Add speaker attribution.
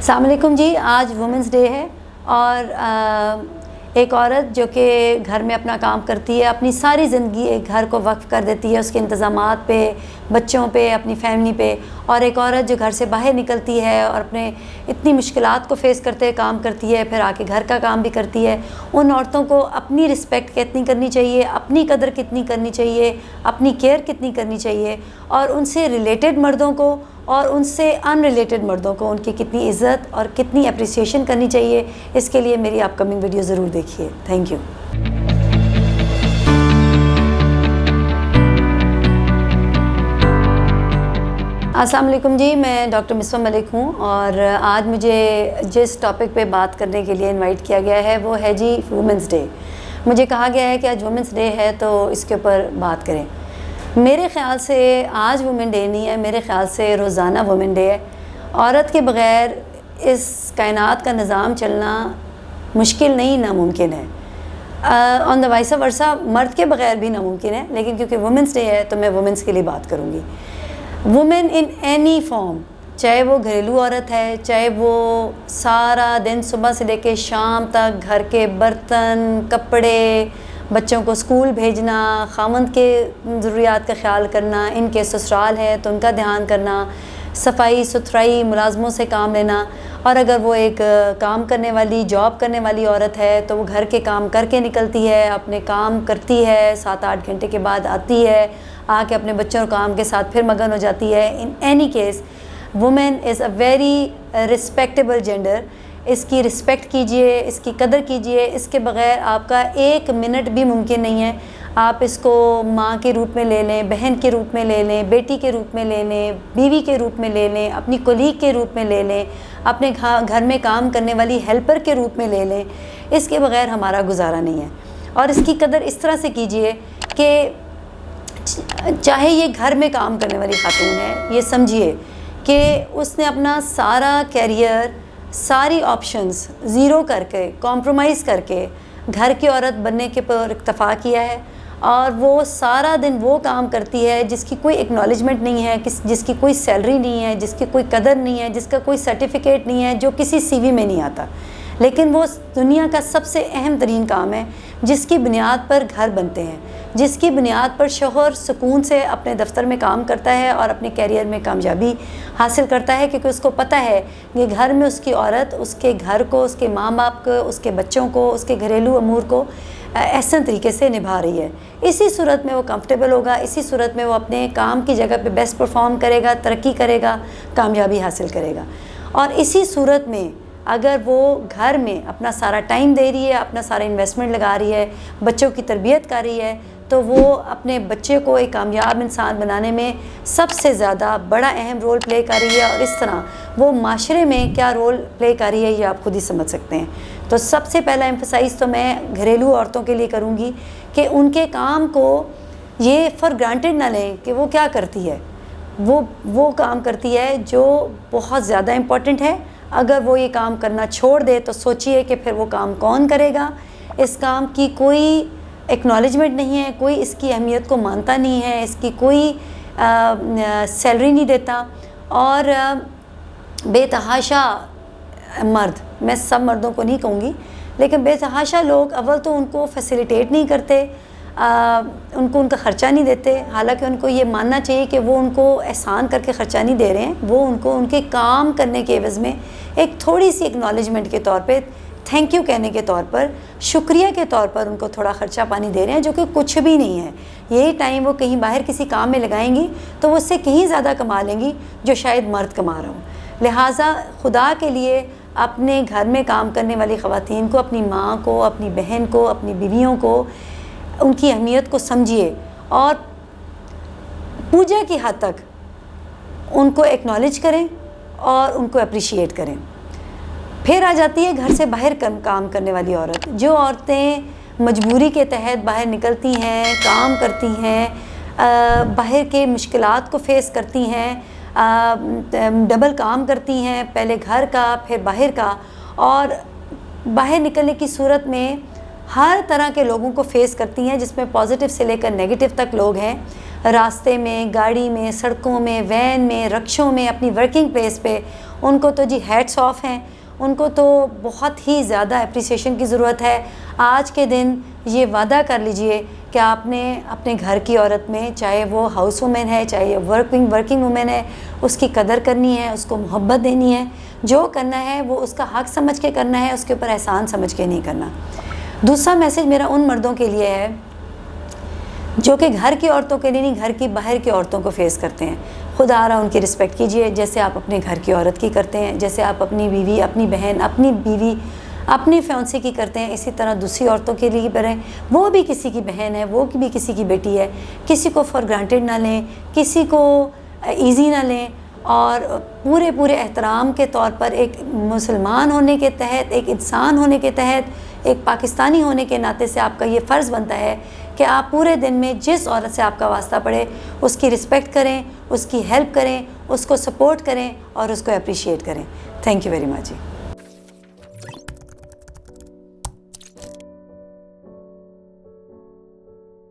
Speaker 1: अस्सलाम वालेकुम जी। आज वुमेंस डे है और एक औरत जो कि घर में अपना काम करती है, अपनी सारी ज़िंदगी एक घर को वक्फ़ कर देती है उसके इंतज़ामात पे, बच्चों पे, अपनी फैमिली पे। और एक औरत जो घर से बाहर निकलती है और अपने इतनी मुश्किलात को फ़ेस करते हुए काम करती है, फिर आके घर का काम भी करती है। उन औरतों को अपनी रिस्पेक्ट कितनी करनी चाहिए, अपनी कदर कितनी करनी चाहिए, अपनी केयर कितनी करनी चाहिए, और उनसे रिलेटेड मर्दों को और उनसे अनरिलेटेड मर्दों को उनकी कितनी इज़्ज़त और कितनी अप्रिसिएशन करनी चाहिए, इसके लिए मेरी अपकमिंग वीडियो ज़रूर देखिए। Thank you. अस्सलाम वालेकुम जी, मैं डॉक्टर मिसबा मलिक हूँ और आज मुझे जिस टॉपिक पे बात करने के लिए इनवाइट किया गया है वो है जी वुमेंस डे। मुझे कहा गया है कि आज वुमेंस डे है तो इसके ऊपर बात करें। मेरे ख़्याल से आज वुमेन डे नहीं है, मेरे ख़्याल से रोज़ाना वुमेन डे है। औरत के बग़ैर इस कायनात का निज़ाम चलना मुश्किल नहीं, नामुमकिन है। ऑन द वाइस वर्सा मर्द के बग़ैर भी नामुमकिन है, लेकिन क्योंकि वुमेंस डे है तो मैं वुमेंस के लिए बात करूँगी। वुमेन इन एनी फॉर्म, चाहे वो घरेलू औरत है, चाहे वो सारा दिन सुबह से लेकर शाम तक घर के बर्तन, कपड़े, बच्चों को स्कूल भेजना, ख़ावंद के ज़रूरियात का ख्याल करना, इनके ससुराल है तो उनका ध्यान करना, सफाई सुथराई, मुलाजमों से काम लेना। और अगर वो एक काम करने वाली, जॉब करने वाली औरत है तो वो घर के काम करके निकलती है, अपने काम करती है, 7-8 घंटे के बाद आती है, आके अपने बच्चों और काम के साथ फिर मगन हो जाती है। In any case women is a very respectable gender. इसकी रिस्पेक्ट कीजिए, इसकी कदर कीजिए। इसके बग़ैर आपका एक मिनट भी मुमकिन नहीं है। आप इसको माँ के रूप में ले लें, बहन के रूप में ले लें, बेटी के रूप में ले लें, बीवी के रूप में ले लें, अपनी कोलीग के रूप में ले लें, अपने घर में काम करने वाली हेल्पर के रूप में ले लें। इसके बग़ैर हमारा गुजारा नहीं है। और इसकी कदर इस तरह से कीजिए कि चाहे ये घर में काम करने वाली खातून है, ये समझिए कि उसने अपना सारा कैरियर, सारी ऑप्शंस ज़ीरो करके, कॉम्प्रोमाइज़ करके घर की औरत बनने के पर इक्तफ़ा किया है। और वो सारा दिन वो काम करती है जिसकी कोई एक्नॉलेजमेंट नहीं है, जिसकी कोई सैलरी नहीं है, जिसकी कोई कदर नहीं है, जिसका कोई सर्टिफिकेट नहीं है, जो किसी सीवी में नहीं आता। लेकिन वो दुनिया का सबसे अहम तरीन काम है जिसकी बुनियाद पर घर बनते हैं, जिसकी बुनियाद पर शोहर सुकून से अपने दफ्तर में काम करता है और अपने कैरियर में कामयाबी हासिल करता है, क्योंकि उसको पता है कि घर में उसकी औरत उसके घर को, उसके माँ बाप को, उसके बच्चों को, उसके घरेलू अमूर को एहसन तरीके से निभा रही है। इसी सूरत में वो कंफर्टेबल होगा, इसी सूरत में वो अपने काम की जगह पे बेस्ट परफॉर्म करेगा, तरक्की करेगा, कामयाबी हासिल करेगा। और इसी सूरत में अगर वो घर में अपना सारा टाइम दे रही है, अपना सारा इन्वेस्टमेंट लगा रही है, बच्चों की तरबियत कर रही है, तो वो अपने बच्चे को एक कामयाब इंसान बनाने में सबसे ज़्यादा बड़ा अहम रोल प्ले कर रही है। और इस तरह वो माशरे में क्या रोल प्ले कर रही है ये आप खुद ही समझ सकते हैं। तो सबसे पहला एम्फसाइज़ तो मैं घरेलू औरतों के लिए करूँगी कि उनके काम को ये फॉर ग्रांटेड ना लें कि वो क्या करती है। वो काम करती है जो बहुत ज़्यादा इम्पॉर्टेंट है। अगर वो ये काम करना छोड़ दे तो सोचिए कि फिर वो काम कौन करेगा। इस काम की कोई एक्नॉलेजमेंट नहीं है, कोई इसकी अहमियत को मानता नहीं है, इसकी कोई सैलरी नहीं देता। और बेतहाशा मर्द, मैं सब मर्दों को नहीं कहूँगी, लेकिन बेतहाशा लोग अव्वल तो उनको फैसिलिटेट नहीं करते, उनको उनका ख़र्चा नहीं देते। हालांकि उनको ये मानना चाहिए कि वो उनको एहसान करके ख़र्चा नहीं दे रहे हैं, वो उनको उनके काम करने के एवज़ में एक थोड़ी सी एक्नॉलेजमेंट के तौर पे, थैंक यू कहने के तौर पर, शुक्रिया के तौर पर उनको थोड़ा ख़र्चा पानी दे रहे हैं, जो कि कुछ भी नहीं है। यही टाइम वो कहीं बाहर किसी काम में लगाएंगी तो वो उससे कहीं ज़्यादा कमा लेंगी जो शायद मर्द कमा रहा हो। लिहाजा खुदा के लिए अपने घर में काम करने वाली ख़वातीन को, अपनी माँ को, अपनी बहन को, अपनी बीवियों को, उनकी अहमियत को समझिए और पूजा की हद तक उनको एक्नॉलेज करें और उनको अप्रिशिएट करें। फिर आ जाती है घर से बाहर काम करने वाली औरत। जो औरतें मजबूरी के तहत बाहर निकलती हैं, काम करती हैं, बाहर के मुश्किलात को फेस करती हैं, डबल काम करती हैं, पहले घर का फिर बाहर का, और बाहर निकलने की सूरत में हर तरह के लोगों को फेस करती हैं, जिसमें पॉजिटिव से लेकर नेगेटिव तक लोग हैं। रास्ते में, गाड़ी में, सड़कों में, वैन में, रक्षों में, अपनी वर्किंग प्लेस पे, उनको तो जी हैट्स ऑफ हैं। उनको तो बहुत ही ज़्यादा अप्रिसिएशन की ज़रूरत है। आज के दिन ये वादा कर लीजिए कि आपने अपने घर की औरत में, चाहे वो हाउस वुमेन है, चाहे वर्किंग वुमेन है, उसकी कदर करनी है, उसको मोहब्बत देनी है। जो करना है वो उसका हक समझ के करना है, उसके ऊपर एहसान समझ के नहीं करना। दूसरा मैसेज मेरा उन मर्दों के लिए है जो कि घर की औरतों के लिए नहीं, घर की बाहर की औरतों को फेस करते हैं। खुदा रहा उनकी रिस्पेक्ट कीजिए, जैसे आप अपने घर की औरत की करते हैं, जैसे आप अपनी बीवी, अपनी बहन, अपनी बीवी, अपनी फ्योंसी की करते हैं, इसी तरह दूसरी औरतों के लिए करें। वो भी किसी की बहन है, वो भी किसी की बेटी है। किसी को फॉर ग्रांटेड ना लें, किसी को ईजी ना लें, और पूरे एहतराम के तौर पर एक मुसलमान होने के तहत, एक इंसान होने के तहत, एक पाकिस्तानी होने के नाते से आपका ये फ़र्ज़ बनता है कि आप पूरे दिन में जिस औरत से आपका वास्ता पड़े उसकी रिस्पेक्ट करें, उसकी हेल्प करें, उसको सपोर्ट करें और उसको अप्रिशिएट करें। Thank you very much ji.